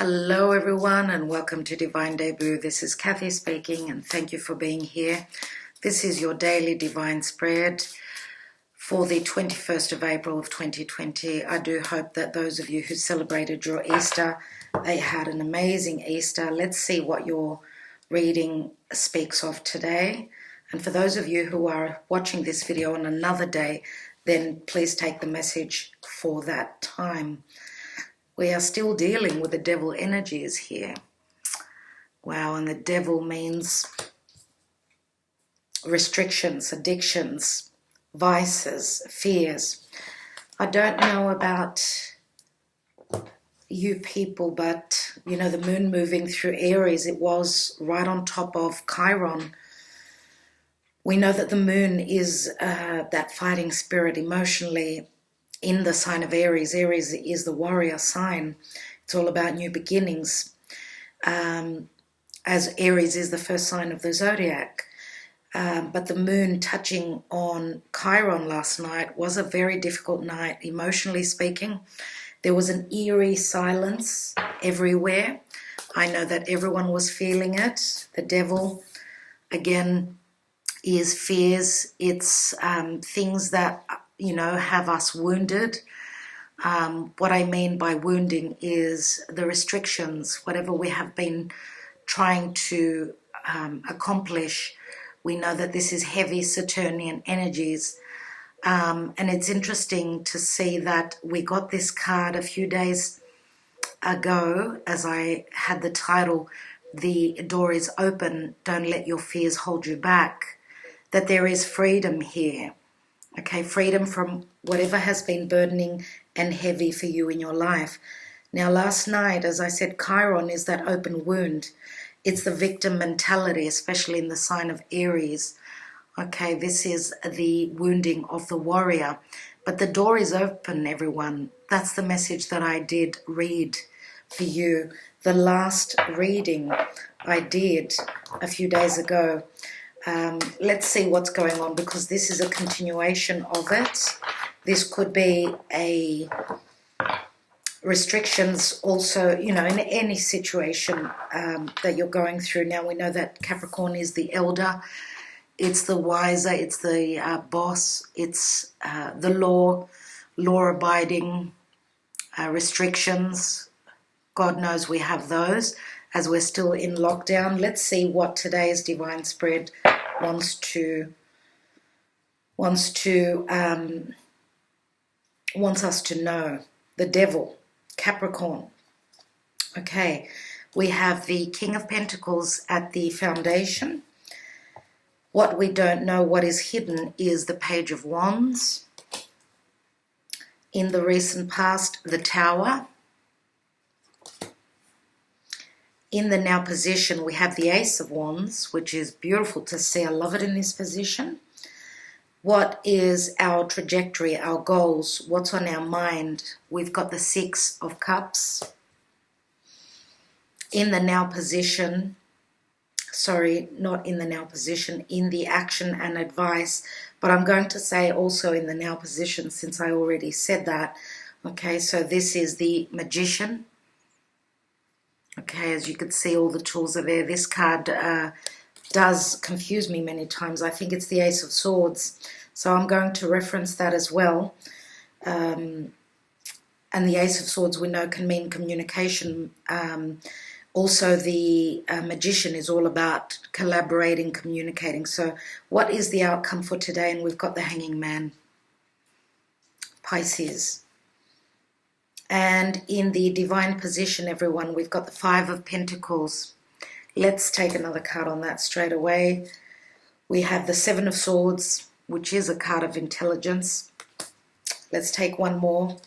Hello everyone and welcome to Divine Debut. This is Kathy speaking and thank you for being here. This is your daily divine spread for the 21st of April of 2020. I do hope that those of you who celebrated your Easter, they had an amazing Easter. Let's see what your reading speaks of today. And for those of you who are watching this video on another day, then please take the message for that time. We are still dealing with the devil energies here. Wow, and the devil means restrictions, addictions, vices, fears. I don't know about you people, but you know, the moon moving through Aries, it was right on top of Chiron. We know that the moon is that fighting spirit emotionally in the sign of Aries. Aries is the warrior sign. It's all about new beginnings. As Aries is the first sign of the zodiac. But the moon touching on Chiron last night was a very difficult night, emotionally speaking. There was an eerie silence everywhere. I know that everyone was feeling it. The devil, again, is fears. It's things that, you know, have us wounded. What I mean by wounding is the restrictions, whatever we have been trying to accomplish. We know that this is heavy Saturnian energies. And it's interesting to see that we got this card a few days ago, as I had the title, "The Door is Open, Don't Let Your Fears Hold You Back," that there is freedom here. Okay, freedom from whatever has been burdening and heavy for you in your life. Now, last night, as I said, Chiron is that open wound. It's the victim mentality, especially in the sign of Aries. Okay, this is the wounding of the warrior. But the door is open, everyone. That's the message that I did read for you. The last reading I did a few days ago. Let's see what's going on, because this is a continuation of it. This could be a restrictions also, you know, in any situation that you're going through. Now, we know that Capricorn is the elder. It's the wiser. It's the boss. It's the law-abiding restrictions. God knows we have those as we're still in lockdown. Let's see what today's divine spread wants us to know. The devil, Capricorn. Okay, we have the King of Pentacles at the foundation. What we don't know, what is hidden, is the Page of Wands. In the recent past, the Tower. In the now position, we have the Ace of Wands, which is beautiful to see. I love it in this position. What is our trajectory, our goals? What's on our mind? We've got the Six of Cups. In the now position, sorry, not in the now position, in the action and advice. But I'm going to say also in the now position, since I already said that. Okay, so this is the Magician. Okay, as you can see, all the tools are there. This card does confuse me many times. I think it's the Ace of Swords. So I'm going to reference that as well. And the Ace of Swords, we know, can mean communication. Also, the Magician is all about collaborating, communicating. So what is the outcome for today? And we've got the Hanging Man, Pisces. And in the divine position, everyone, we've got the Five of Pentacles. Let's take another card on that straight away. We have the Seven of Swords, which is a card of intelligence. Let's take one more.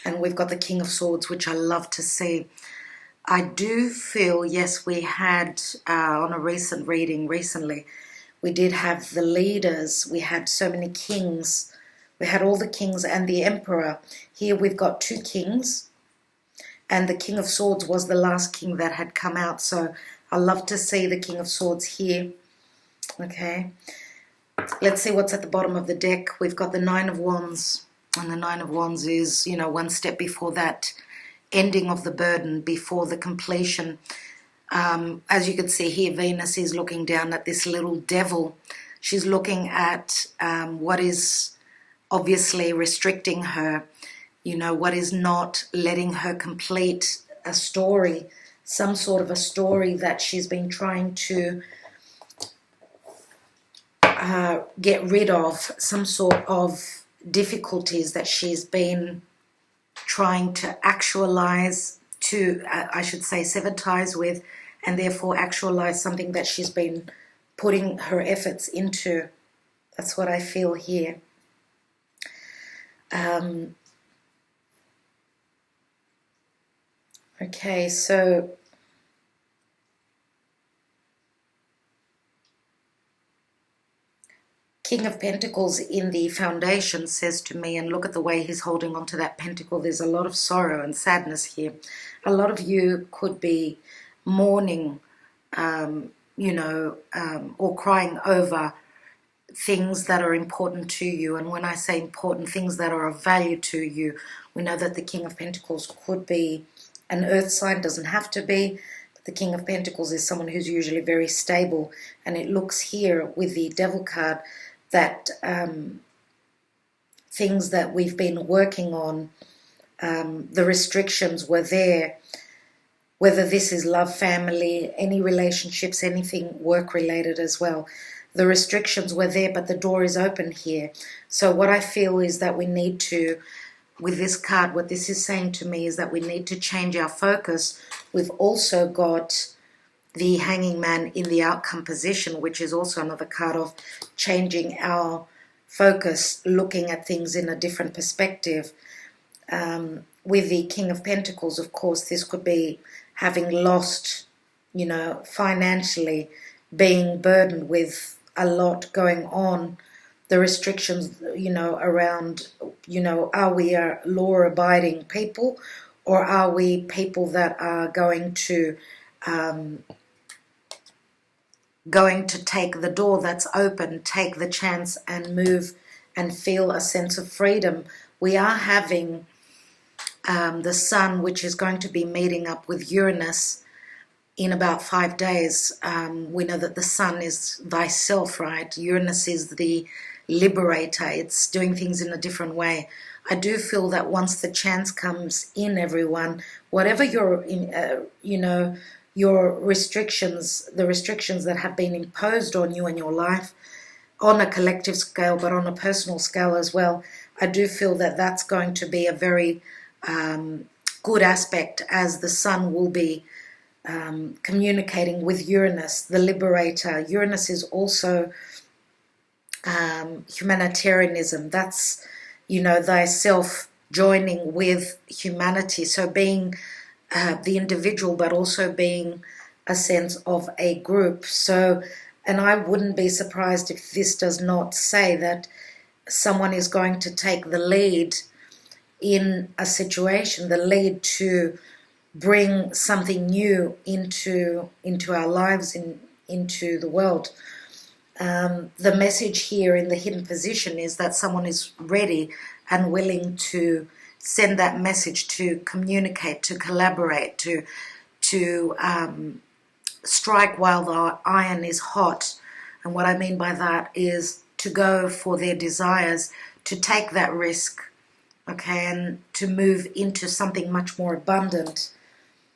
And we've got the King of Swords, which I love to see. I do feel, yes, we had on a recent reading recently, we did have the leaders. We had so many kings. We had all the kings and the emperor. Here we've got two kings, and the King of Swords was the last king that had come out. So I love to see the King of Swords here. Okay, let's see what's at the bottom of the deck. We've got the Nine of Wands, and the Nine of Wands is, you know, one step before that ending of the burden before the completion. As you can see here, Venus is looking down at this little devil. She's looking at what is obviously restricting her, what is not letting her complete a story, some sort of a story that she's been trying to get rid of, some sort of difficulties that she's been trying to actualize, I should say, sever ties with, and therefore actualize something that she's been putting her efforts into. That's what I feel here. Okay, so King of Pentacles in the foundation says to me, and look at the way he's holding on to that pentacle, there's a lot of sorrow and sadness here. A lot of you could be mourning, or crying over things that are important to you. And when I say important, things that are of value to you, we know that the King of Pentacles could be an earth sign, doesn't have to be. But the King of Pentacles is someone who's usually very stable. And it looks here with the Devil card that things that we've been working on, the restrictions were there, whether this is love, family, any relationships, anything work-related as well. The restrictions were there, but the door is open here. So what I feel is that we need to, with this card, what this is saying to me is that we need to change our focus. We've also got the Hanging Man in the outcome position, which is also another card of changing our focus, looking at things in a different perspective. With the King of Pentacles, of course, this could be having lost, financially, being burdened with a lot going on, the restrictions, around, are we a law-abiding people, or are we people that are going to take the door that's open, take the chance and move and feel a sense of freedom. We are having the Sun, which is going to be meeting up with Uranus in about 5 days. We know that the Sun is thyself, right? Uranus is the liberator. It's doing things in a different way. I do feel that once the chance comes in, everyone, whatever your, your restrictions, the restrictions that have been imposed on you in your life, on a collective scale, but on a personal scale as well, I do feel that that's going to be a very good aspect, as the Sun will be communicating with Uranus, the liberator. Uranus is also humanitarianism. That's, thyself joining with humanity. So being the individual, but also being a sense of a group. So, and I wouldn't be surprised if this does not say that someone is going to take the lead in a situation, the lead to bring something new into our lives, into the world. The message here in the hidden position is that someone is ready and willing to send that message, to communicate, to collaborate, to strike while the iron is hot. And what I mean by that is to go for their desires, to take that risk, okay, and to move into something much more abundant,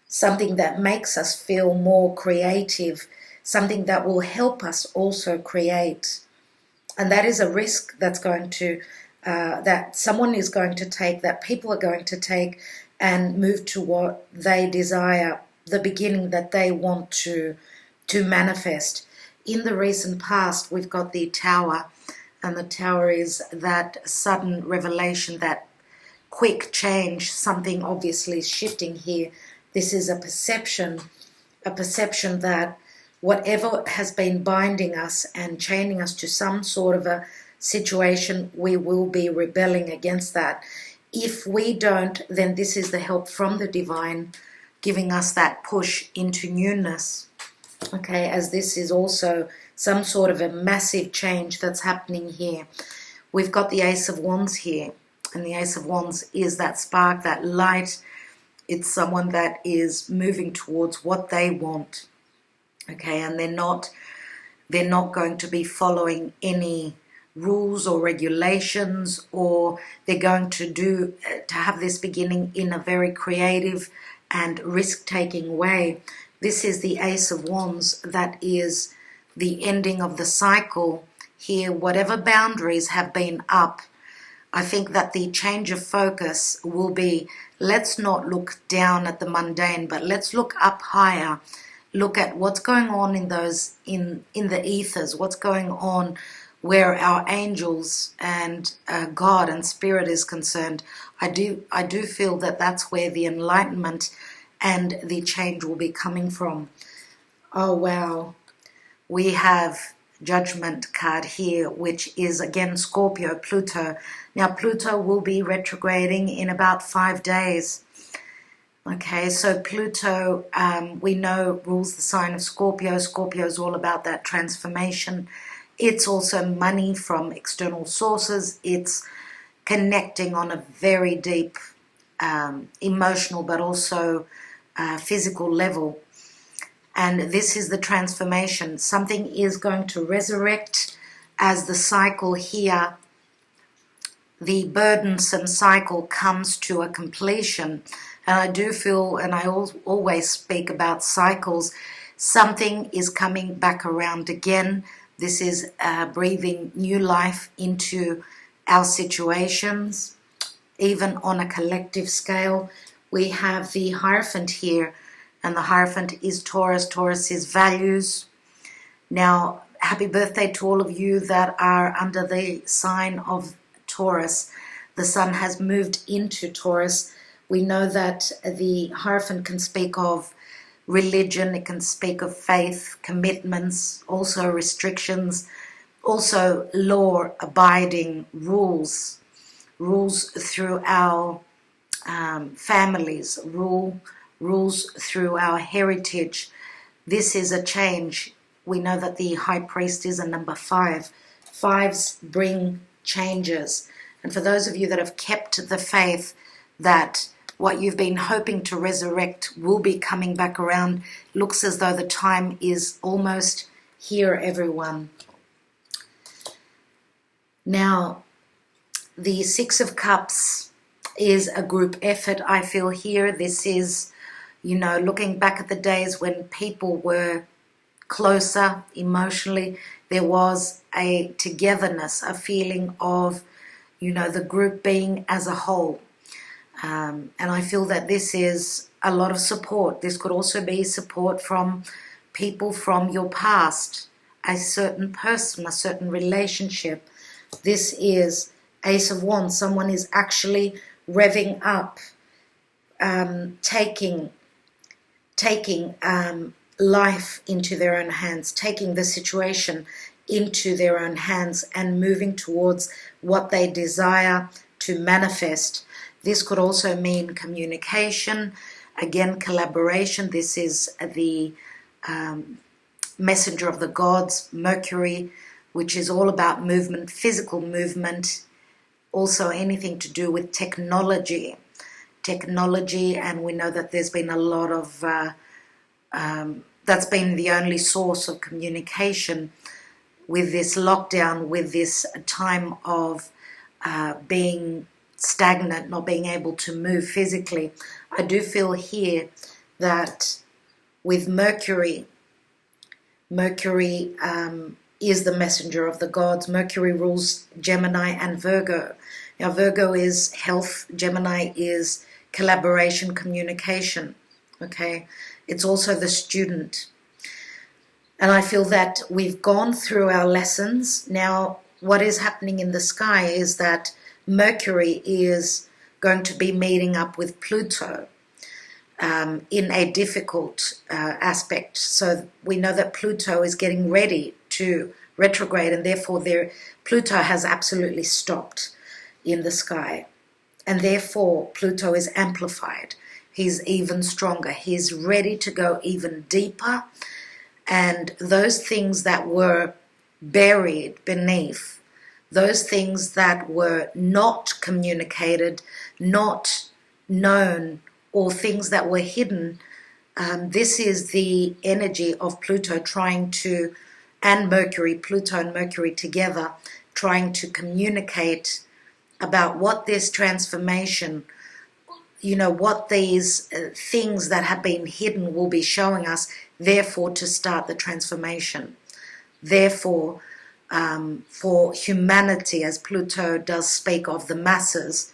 something that makes us feel more creative, something that will help us also create. And that is a risk that's going to, that someone is going to take, that people are going to take, and move to what they desire, the beginning that they want to manifest. In the recent past, we've got the Tower, and the Tower is that sudden revelation, that quick change, something obviously is shifting here. This is a perception that whatever has been binding us and chaining us to some sort of a situation, we will be rebelling against that. If we don't, then this is the help from the divine, giving us that push into newness, okay, as this is also some sort of a massive change that's happening here. We've got the Ace of Wands here, and the Ace of Wands is that spark, that light, It's someone that is moving towards what they want, okay, and they're not going to be following any rules or regulations, or they're going to have this beginning in a very creative and risk-taking way. This is the Ace of Wands. That is the ending of the cycle here. Whatever boundaries have been up, I think that the change of focus will be, let's not look down at the mundane, but let's look up higher. Look at what's going on in the ethers, what's going on where our angels and God and Spirit is concerned. I do feel that that's where the enlightenment and the change will be coming from. Oh wow, we have Judgment card here, which is again Scorpio, Pluto. Now Pluto will be retrograding in about 5 days. Okay, so Pluto, we know, rules the sign of Scorpio. Scorpio is all about that transformation. It's also money from external sources. It's connecting on a very deep emotional but also physical level. And this is the transformation. Something is going to resurrect as the cycle here, the burdensome cycle, comes to a completion. And I do feel, and I always speak about cycles, something is coming back around again. This is breathing new life into our situations, even on a collective scale. We have the Hierophant here, and the Hierophant is Taurus. Taurus is values. Now, happy birthday to all of you that are under the sign of Taurus. The sun has moved into Taurus. We know that the Hierophant can speak of religion, it can speak of faith, commitments, also restrictions, also law-abiding rules through our families, rules through our heritage. This is a change. We know that the High Priest is a number 5. 5s bring changes. And for those of you that have kept the faith that what you've been hoping to resurrect will be coming back around, looks as though the time is almost here, everyone. Now, the Six of Cups is a group effort, I feel here. This is, looking back at the days when people were closer emotionally, there was a togetherness, a feeling of, the group being as a whole. And I feel that this is a lot of support. This could also be support from people from your past, a certain person, a certain relationship. This is Ace of Wands. Someone is actually revving up, taking life into their own hands, taking the situation into their own hands and moving towards what they desire to manifest. This could also mean communication, again, collaboration. This is the messenger of the gods, Mercury, which is all about movement, physical movement, also anything to do with technology, and we know that there's been a lot of, that's been the only source of communication with this lockdown, with this time of being stagnant, not being able to move physically. I do feel here that with Mercury is the messenger of the gods. Mercury rules Gemini and Virgo. Now Virgo is health, Gemini is collaboration, communication. Okay, it's also the student. And I feel that we've gone through our lessons. Now what is happening in the sky is that Mercury is going to be meeting up with Pluto in a difficult aspect. So we know that Pluto is getting ready to retrograde, and therefore Pluto has absolutely stopped in the sky. And therefore Pluto is amplified. He's even stronger. He's ready to go even deeper. And those things that were buried beneath, those things that were not communicated, not known, or things that were hidden. This is the energy of Pluto trying to, and Mercury, Pluto and Mercury together, trying to communicate about what this transformation, what these things that have been hidden will be showing us, therefore to start the transformation. Therefore, for humanity, as Pluto does speak of the masses,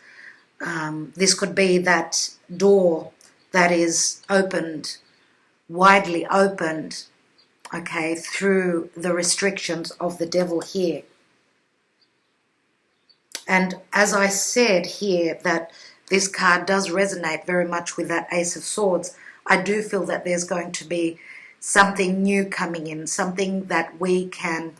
this could be that door that is opened, widely opened, okay, through the restrictions of the devil here. And as I said here, that this card does resonate very much with that Ace of Swords, I do feel that there's going to be something new coming in, something that we can,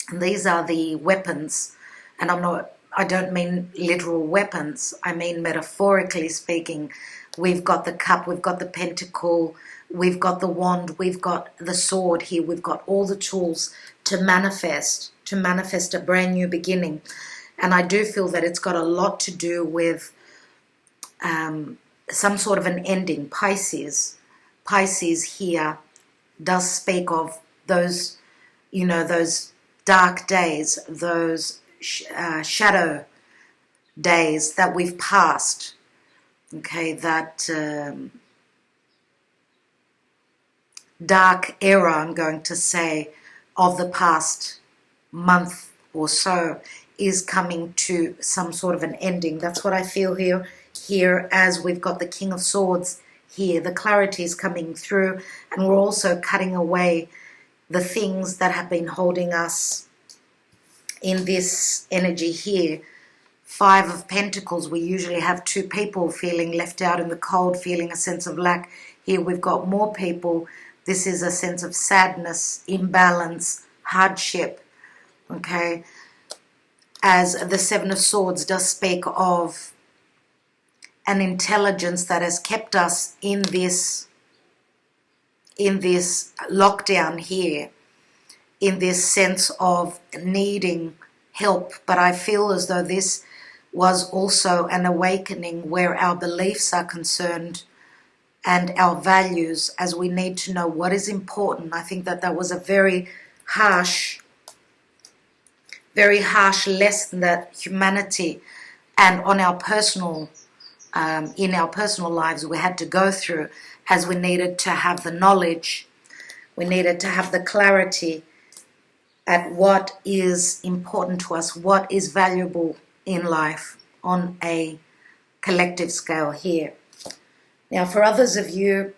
and these are the weapons, and I don't mean literal weapons, I mean metaphorically speaking. We've got the cup, we've got the pentacle, we've got the wand, we've got the sword here, we've got all the tools to manifest a brand new beginning. And I do feel that it's got a lot to do with some sort of an ending. Pisces here does speak of those, those dark days, those shadow days that we've passed. Okay, that dark era, I'm going to say, of the past month or so is coming to some sort of an ending. That's what I feel here. Here, as we've got the King of Swords here, the clarity is coming through, and we're also cutting away the things that have been holding us in this energy here. Five of Pentacles, we usually have two people feeling left out in the cold, feeling a sense of lack. Here we've got more people. This is a sense of sadness, imbalance, hardship, okay? As the Seven of Swords does speak of an intelligence that has kept us in this lockdown here, in this sense of needing help. But I feel as though this was also an awakening where our beliefs are concerned and our values, as we need to know what is important. I think that was a very harsh lesson that humanity and on our personal, in our personal lives we had to go through, as we needed to have the knowledge, we needed to have the clarity at what is important to us, what is valuable in life on a collective scale here. Now, for those of you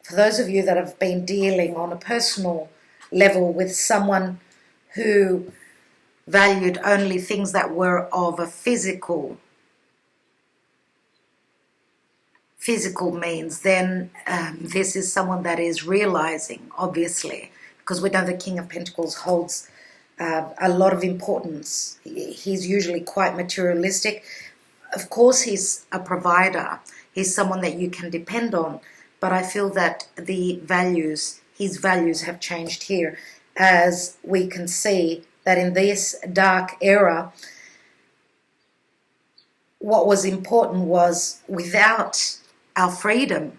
that have been dealing on a personal level with someone who valued only things that were of a physical means, then this is someone that is realizing, obviously, because we know the King of Pentacles holds a lot of importance. He's usually quite materialistic. Of course, he's a provider. He's someone that you can depend on. But I feel that his values have changed here, as we can see that in this dark era, what was important was, without our freedom,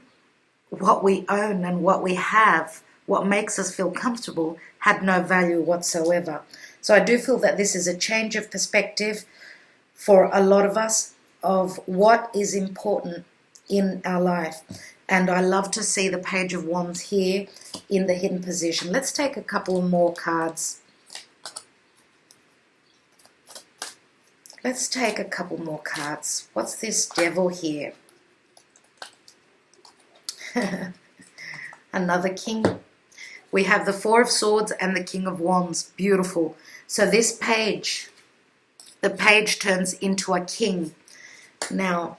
what we own and what we have, what makes us feel comfortable, had no value whatsoever. So I do feel that this is a change of perspective for a lot of us of what is important in our life. And I love to see the Page of Wands here in the hidden position. Let's take a couple more cards. Let's take a couple more cards. What's this Devil here? Another King. We have the Four of Swords and the King of Wands. Beautiful. So this page, the page turns into a king. Now,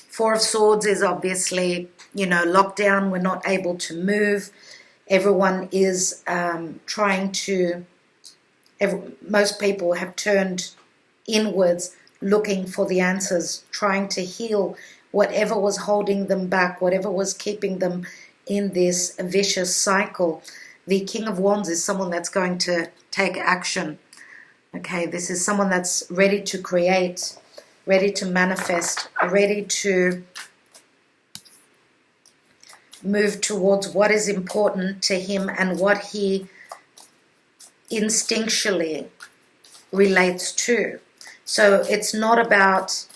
Four of Swords is obviously, lockdown. We're not able to move. Everyone is most people have turned inwards, looking for the answers, trying to heal whatever was holding them back, whatever was keeping them in this vicious cycle. The King of Wands is someone that's going to take action. Okay, this is someone that's ready to create, ready to manifest, ready to move towards what is important to him and what he instinctually relates to. So it's not about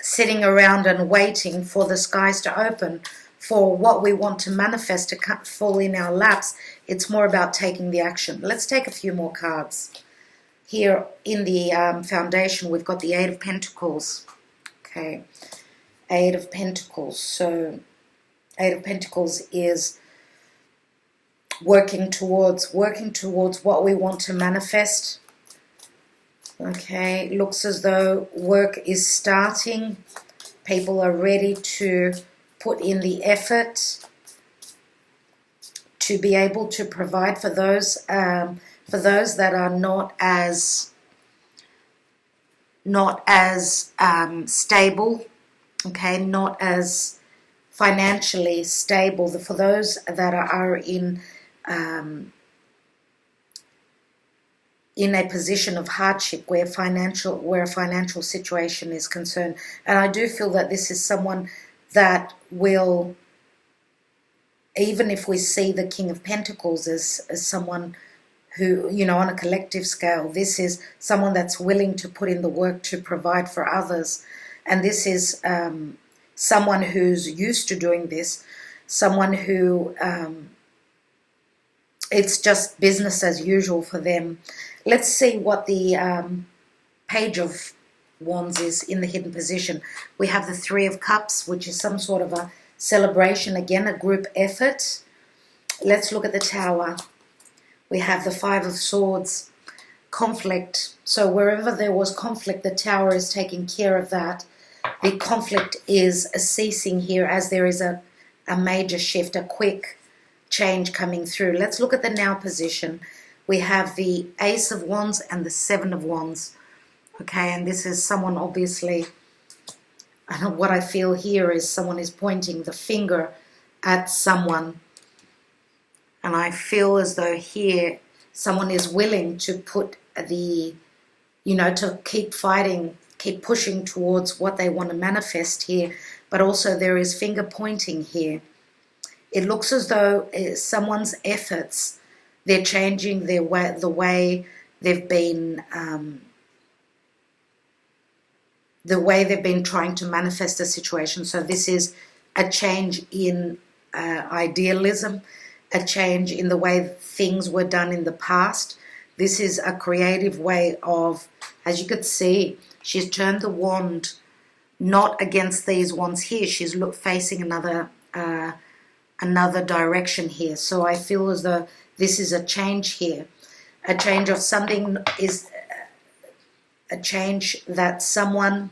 sitting around and waiting for the skies to open for what we want to manifest to fall in our laps. It's more about taking the action. Let's take a few more cards. Here in the foundation, we've got the Eight of Pentacles. Okay, Eight of Pentacles. So Eight of Pentacles is working towards what we want to manifest. Okay, looks as though work is starting. People are ready to put in the effort to be able to provide for those that are not as stable. Okay, not as financially stable. For those that are in a position of hardship where a financial situation is concerned. And I do feel that this is someone that will, even if we see the King of Pentacles as someone who, you know, on a collective scale, this is someone that's willing to put in the work to provide for others. And this is someone who's used to doing this, someone who it's just business as usual for them. Let's see what the Page of Wands is in the hidden position. We have the Three of Cups, which is some sort of a celebration, again, a group effort. Let's look at the Tower. We have the Five of Swords, conflict. So wherever there was conflict, the Tower is taking care of that. The conflict is ceasing here as there is a major shift, a quick change coming through. Let's look at the now position. We have the Ace of Wands and the Seven of Wands. Okay, and this is someone, obviously, what I feel here is someone is pointing the finger at someone. And I feel as though here someone is willing to put the, you know, to keep fighting, keep pushing towards what they want to manifest here. But also there is finger pointing here. It looks as though someone's efforts, they're changing their way, the way they've been trying to manifest a situation. So this is a change in idealism, a change in the way things were done in the past. This is a creative way of, as you could see, she's turned the wand not against these wands here. She's facing another direction here. So I feel as though this is a change here. A change of something is a change that someone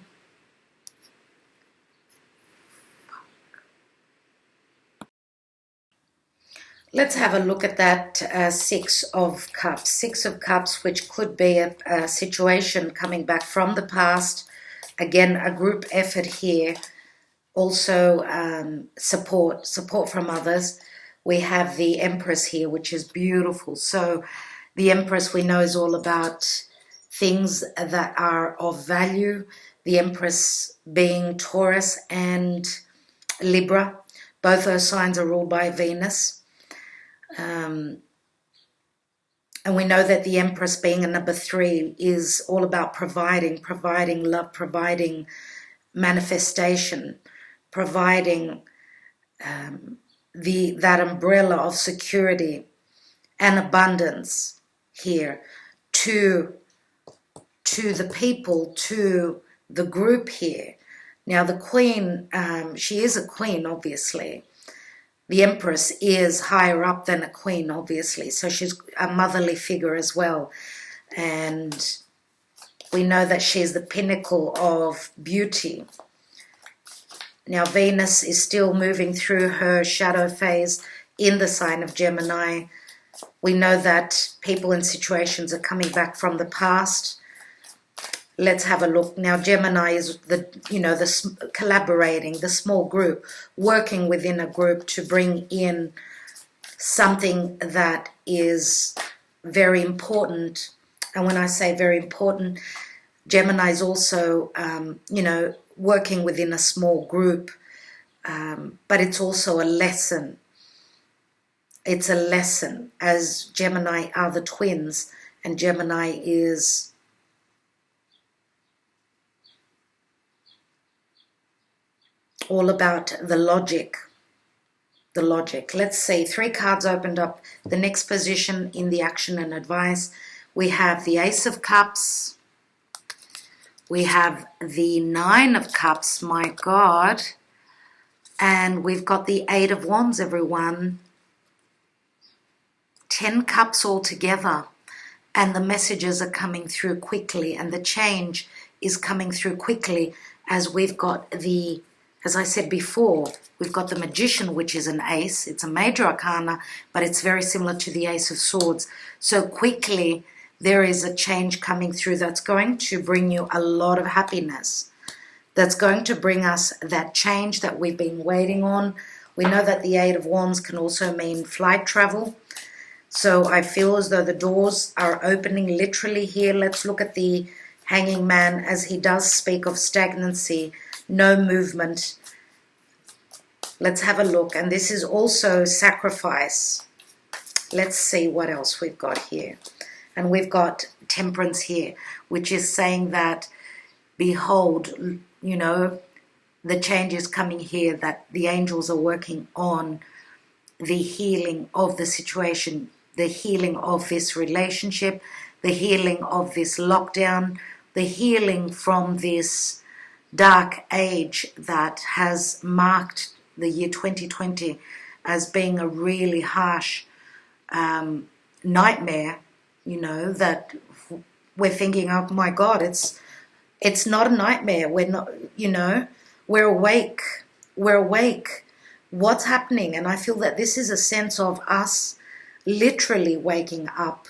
Let's have a look at that Six of Cups. Six of Cups, which could be a situation coming back from the past. Again, a group effort here. Also support from others. We have the Empress here, which is beautiful. So the Empress, we know, is all about things that are of value. The Empress being Taurus and Libra. Both those signs are ruled by Venus. And we know that the Empress, being a number 3, is all about providing love, providing manifestation, providing that umbrella of security and abundance here to the people, to the group here. Now the Queen, she is a queen, obviously. The Empress is higher up than a queen, obviously, so she's a motherly figure as well. And we know that she's the pinnacle of beauty. Now Venus is still moving through her shadow phase in the sign of Gemini. We know that people in situations are coming back from the past. Let's have a look. Now Gemini is the collaborating, the small group, working within a group to bring in something that is very important. And when I say very important, Gemini is also, working within a small group, but it's also a lesson. It's a lesson, as Gemini are the twins, and Gemini is all about the logic. The logic. Let's see, 3 cards opened up. The next position in the action and advice, we have the Ace of Cups. We have the 9 of Cups, my God. And we've got the 8 of Wands, everyone. 10 cups all together. And the messages are coming through quickly. And the change is coming through quickly, as we've got the, as I said before, we've got the Magician, which is an ace. It's a major arcana, but it's very similar to the Ace of Swords. So quickly, there is a change coming through that's going to bring you a lot of happiness. That's going to bring us that change that we've been waiting on. We know that the 8 of Wands can also mean flight travel. So I feel as though the doors are opening literally here. Let's look at the Hanging Man, as he does speak of stagnancy, no movement. Let's have a look. And this is also sacrifice. Let's see what else we've got here. And we've got Temperance here, which is saying that, behold, you know, the change is coming here, that the angels are working on the healing of the situation, the healing of this relationship, the healing of this lockdown, the healing from this dark age that has marked the year 2020 as being a really harsh nightmare, you know, that we're thinking, oh my God, it's not a nightmare. We're not, you know, we're awake. We're awake. What's happening? And I feel that this is a sense of us literally waking up.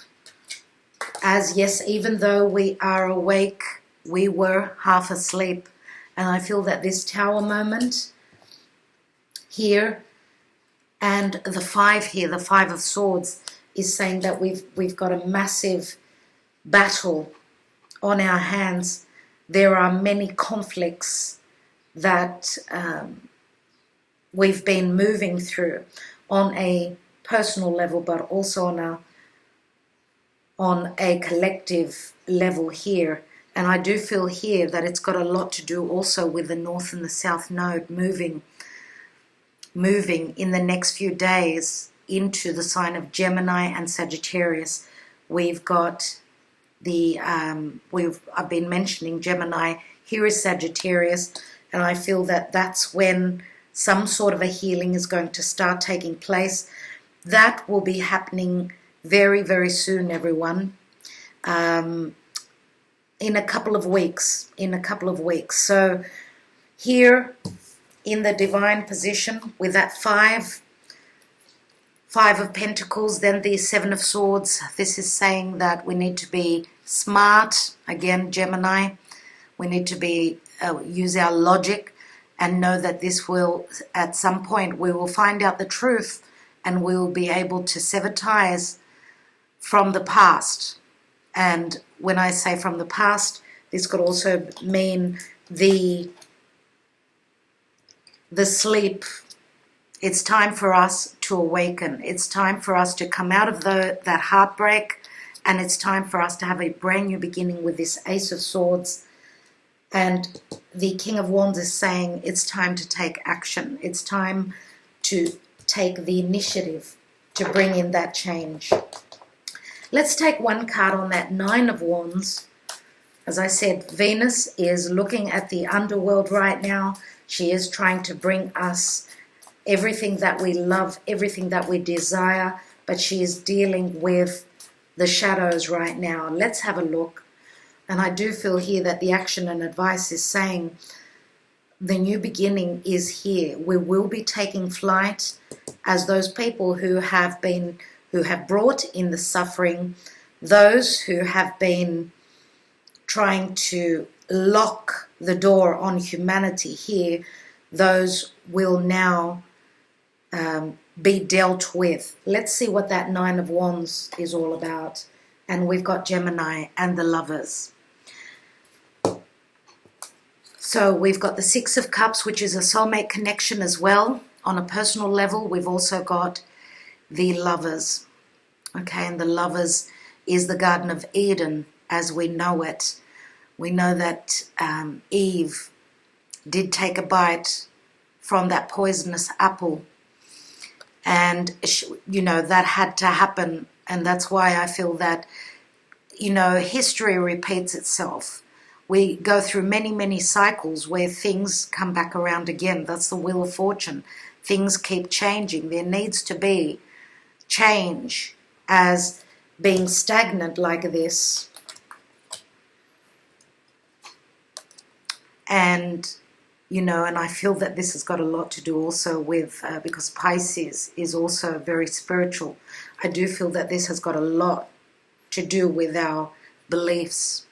As yes, even though we are awake, we were half asleep. And I feel that this Tower moment here and the 5 here, the 5 of Swords, is saying that we've got a massive battle on our hands. There are many conflicts that we've been moving through on a personal level, but also on a collective level here. And I do feel here that it's got a lot to do also with the North and the South Node moving in the next few days into the sign of Gemini and Sagittarius. We've got the I've been mentioning Gemini. Here is Sagittarius, and I feel that that's when some sort of a healing is going to start taking place. That will be happening very, very soon, everyone. In a couple of weeks. So here in the divine position with that 5 of Pentacles, then the 7 of Swords, this is saying that we need to be smart. Again, Gemini, we need to be use our logic and know that this will, at some point, we will find out the truth and we will be able to sever ties from the past. And when I say from the past, this could also mean the sleep. It's time for us to awaken. It's time for us to come out of that heartbreak, and it's time for us to have a brand new beginning with this Ace of Swords. And the King of Wands is saying it's time to take action. It's time to take the initiative to bring in that change. Let's take one card on that 9 of Wands. As I said, Venus is looking at the underworld right now. She is trying to bring us everything that we love, everything that we desire, but she is dealing with the shadows right now. Let's have a look. And I do feel here that the action and advice is saying the new beginning is here. We will be taking flight as those people who have brought in the suffering, those who have been trying to lock the door on humanity here, those will now be dealt with. Let's see what that 9 of Wands is all about. And we've got Gemini and the Lovers. So we've got the Six of Cups, which is a soulmate connection as well. On a personal level, we've also got the Lovers. Okay, and the Lovers is the Garden of Eden as we know it. We know that Eve did take a bite from that poisonous apple. And, you know, that had to happen. And that's why I feel that, you know, history repeats itself. We go through many, many cycles where things come back around again. That's the wheel of fortune. Things keep changing. There needs to be change, as being stagnant like this. And, you know, and I feel that this has got a lot to do also with, because Pisces is also very spiritual. I do feel that this has got a lot to do with our beliefs,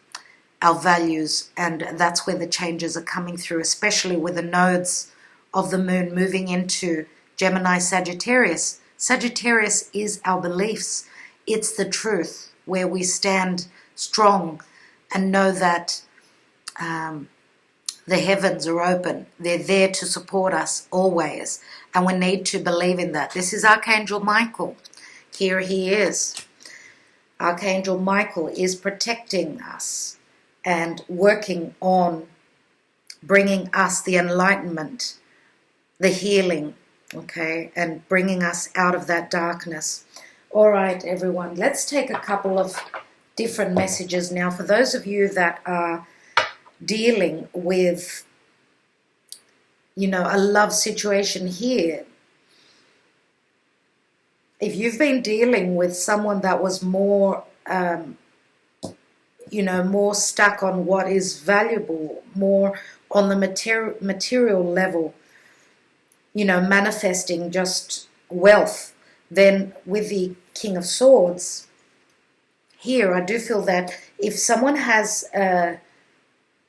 our values, and that's where the changes are coming through, especially with the nodes of the moon moving into Gemini, Sagittarius. Sagittarius is our beliefs. It's the truth, where we stand strong and know that the heavens are open. They're there to support us always, and we need to believe in that. This is Archangel Michael. Here he is. Archangel Michael is protecting us and working on bringing us the enlightenment, the healing, okay, and bringing us out of that darkness. All right, everyone, let's take a couple of different messages now. For those of you that are dealing with, you know, a love situation here, if you've been dealing with someone that was more, you know, more stuck on what is valuable, more on the material level, you know, manifesting just wealth, then with the King of Swords here, I do feel that if someone has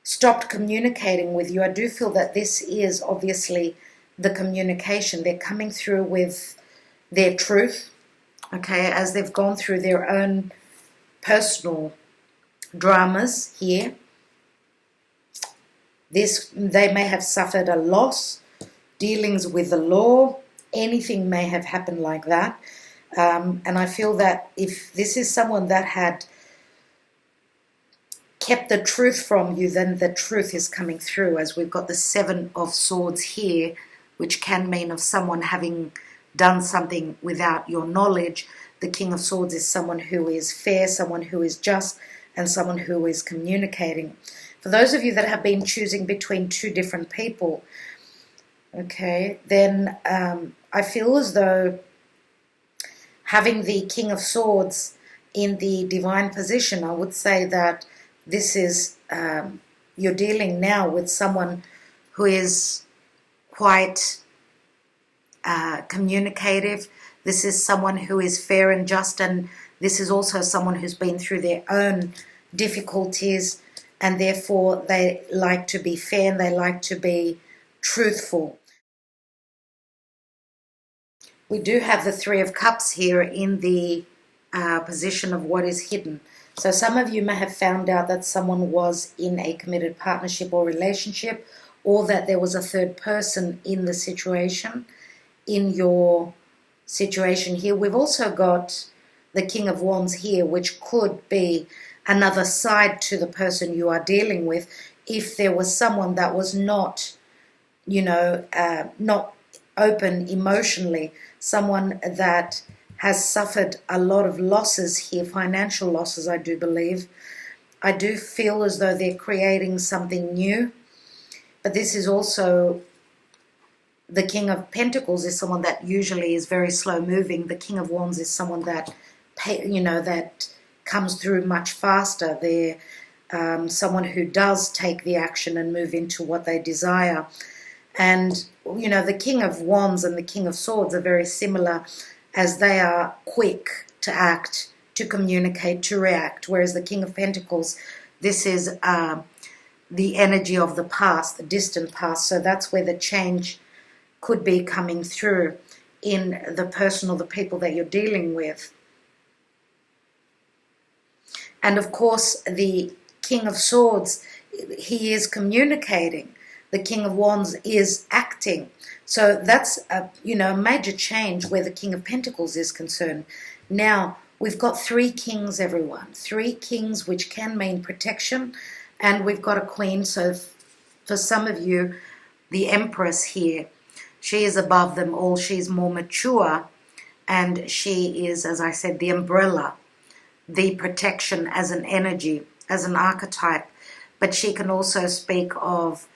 stopped communicating with you, I do feel that this is obviously the communication. They're coming through with their truth, okay, as they've gone through their own personal dramas here. They may have suffered a loss, dealings with the law, anything may have happened like that. And I feel that if this is someone that had kept the truth from you, then the truth is coming through, as we've got the Seven of Swords here, which can mean of someone having done something without your knowledge. The King of Swords is someone who is fair, someone who is just, and someone who is communicating. For those of you that have been choosing between two different people, okay, then I feel as though having the King of Swords in the divine position, I would say that this is, you're dealing now with someone who is quite communicative. This is someone who is fair and just, and this is also someone who's been through their own difficulties, and therefore they like to be fair and they like to be truthful. We do have the Three of Cups here in the position of what is hidden. So some of you may have found out that someone was in a committed partnership or relationship, or that there was a third person in the situation, in your situation here. We've also got the King of Wands here, which could be another side to the person you are dealing with. If there was someone that was not, you know, not open emotionally, someone that has suffered a lot of losses here, financial losses, I do believe. I do feel as though they're creating something new. But this is also, the King of Pentacles is someone that usually is very slow moving. The King of Wands is someone that, you know, that comes through much faster. They're someone who does take the action and move into what they desire. And, you know, the King of Wands and the King of Swords are very similar, as they are quick to act, to communicate, to react. Whereas the King of Pentacles, this is the energy of the past, the distant past. So that's where the change could be coming through in the person or the people that you're dealing with. And of course, the King of Swords, he is communicating. the King of Wands is acting. So that's a major change where the King of Pentacles is concerned. Now, we've got 3 kings, everyone. 3 kings, which can mean protection. And we've got a queen. So for some of you, the Empress here, she is above them all. She's more mature. And she is, as I said, the umbrella, the protection as an energy, as an archetype. But she can also speak of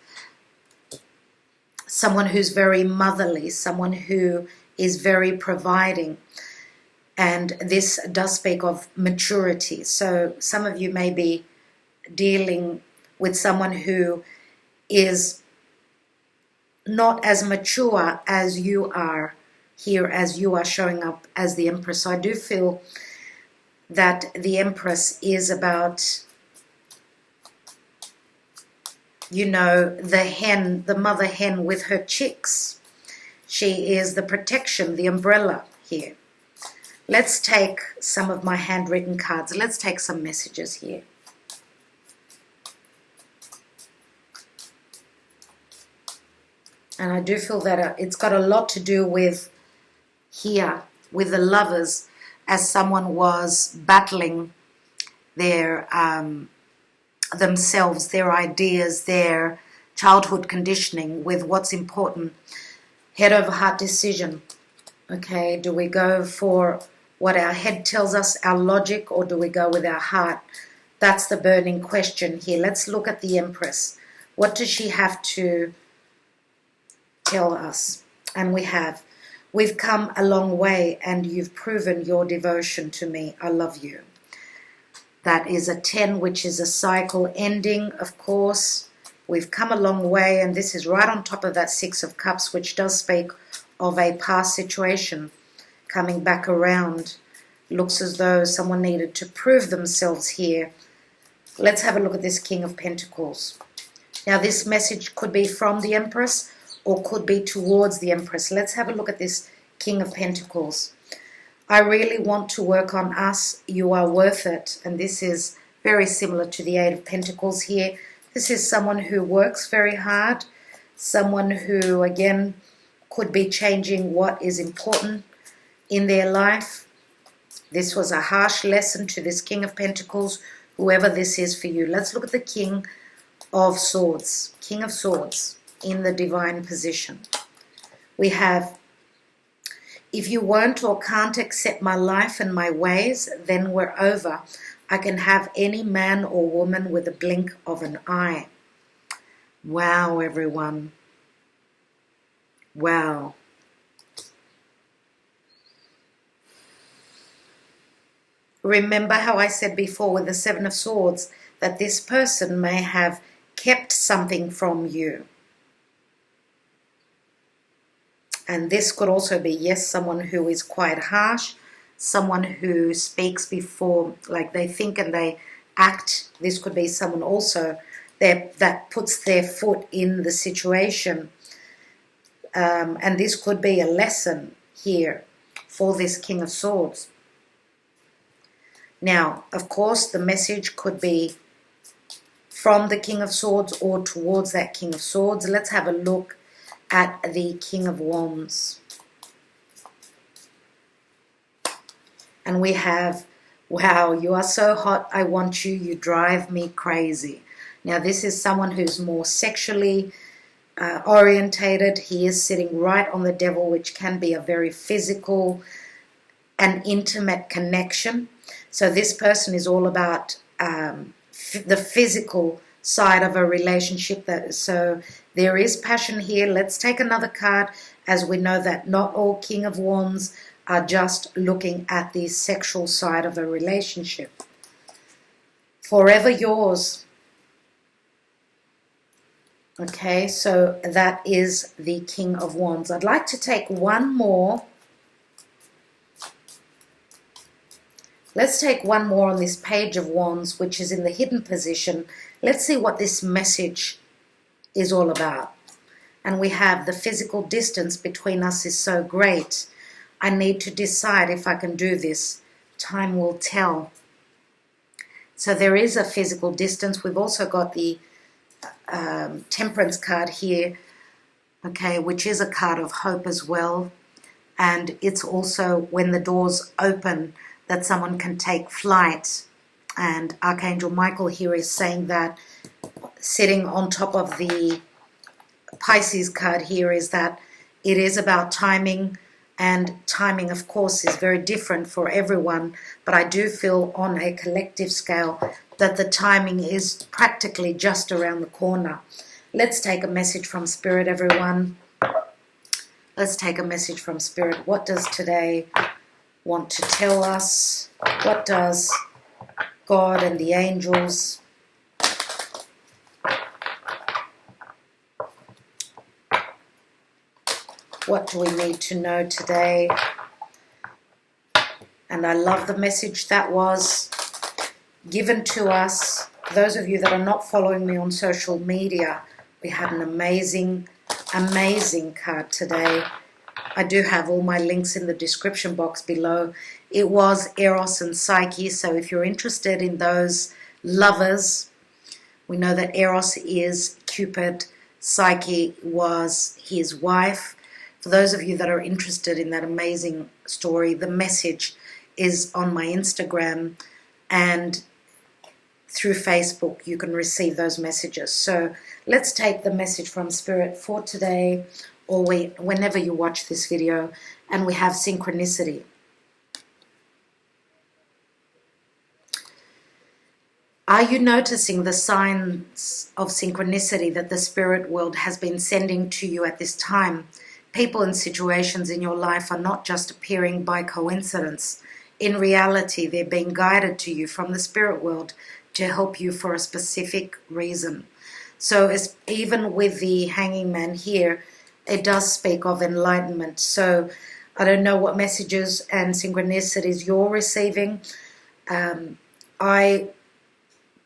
someone who's very motherly, someone who is very providing. And this does speak of maturity. So some of you may be dealing with someone who is not as mature as you are here, as you are showing up as the Empress. So I do feel that the Empress is about, the hen, the mother hen with her chicks. She is the protection, the umbrella here. Let's take some of my handwritten cards. Let's take some messages here. And I do feel that it's got a lot to do with here, with the Lovers, as someone was battling their themselves, their ideas, their childhood conditioning with what's important. Head over heart decision. Okay, do we go for what our head tells us, our logic, or do we go with our heart? That's the burning question here. Let's look at the Empress. What does she have to tell us? And we've come a long way, and you've proven your devotion to me. I love you. That is a 10, which is a cycle ending, of course. We've come a long way, and this is right on top of that 6 of Cups, which does speak of a past situation coming back around. Looks as though someone needed to prove themselves here. Let's have a look at this King of Pentacles. Now, this message could be from the Empress or could be towards the Empress. Let's have a look at this King of Pentacles. I really want to work on us. You are worth it. And this is very similar to the 8 of Pentacles here. This is someone who works very hard. Someone who, again, could be changing what is important in their life. This was a harsh lesson to this King of Pentacles, whoever this is for you. Let's look at the King of Swords. King of Swords in the divine position. We have, if you won't or can't accept my life and my ways, then we're over. I can have any man or woman with a blink of an eye. Wow, everyone. Wow. Remember how I said before with the 7 of Swords that this person may have kept something from you. And this could also be, yes, someone who is quite harsh, someone who speaks before, like they think and they act. This could be someone also that puts their foot in the situation. And this could be a lesson here for this King of Swords. Now, of course, the message could be from the King of Swords or towards that King of Swords. Let's have a look at the King of Wands. And we have, wow, you are so hot, I want you, you drive me crazy. Now, this is someone who's more sexually orientated. He is sitting right on the Devil, which can be a very physical and intimate connection. So this person is all about the physical side of a relationship. So there is passion here. Let's take another card, as we know that not all King of Wands are just looking at the sexual side of a relationship. Forever yours. Okay, so that is the King of Wands. I'd like to take one more. Let's take one more on this Page of Wands, which is in the hidden position. Let's see what this message is all about. And we have the physical distance between us is so great. I need to decide if I can do this. Time will tell. So there is a physical distance. We've also got the Temperance card here, okay, which is a card of hope as well. And it's also when the doors open that someone can take flight. And Archangel Michael here is saying that sitting on top of the Pisces card here is that it is about timing, and timing, of course, is very different for everyone, but I do feel on a collective scale that the timing is practically just around the corner. Let's take a message from Spirit, everyone. Let's take a message from Spirit. What does today want to tell us? What does God and the angels what do we need to know today? And I love the message that was given to us. Those of you that are not following me on social media, we had an amazing card today. I do have all my links in the description box below. It was Eros and Psyche, so if you're interested in those lovers, we know that Eros is Cupid, Psyche was his wife. For those of you that are interested in that amazing story, the message is on my Instagram, and through Facebook you can receive those messages. So let's take the message from Spirit for today, or whenever you watch this video, and we have synchronicity. Are you noticing the signs of synchronicity that the spirit world has been sending to you at this time? People and situations in your life are not just appearing by coincidence. In reality, they're being guided to you from the spirit world to help you for a specific reason. So even with the Hanging Man here, it does speak of enlightenment. So I don't know what messages and synchronicities you're receiving.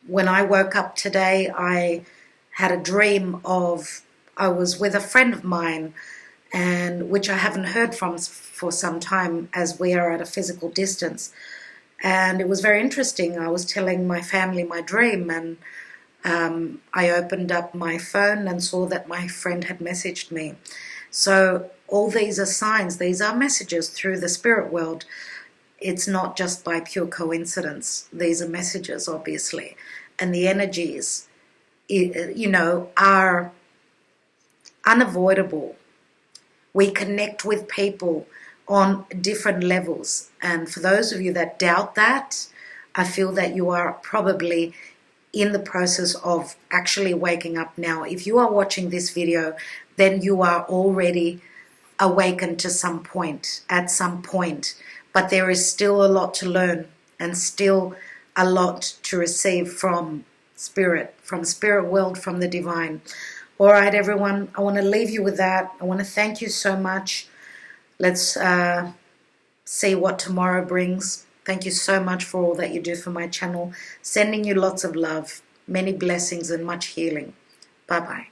When I woke up today, I had a dream of I was with a friend of mine, and which I haven't heard from for some time, as we are at a physical distance. And it was very interesting. I was telling my family my dream, and I opened up my phone and saw that my friend had messaged me. So all these are signs, these are messages through the spirit world. It's not just by pure coincidence. These are messages, obviously. And the energies, are unavoidable. We connect with people on different levels. And for those of you that doubt that, I feel that you are probably in the process of actually waking up now. If you are watching this video, then you are already awakened to some point, at some point. But there is still a lot to learn, and still a lot to receive from spirit world, from the divine. All right, everyone, I want to leave you with that. I want to thank you so much. Let's see what tomorrow brings. Thank you so much for all that you do for my channel. Sending you lots of love, many blessings, and much healing. Bye-bye.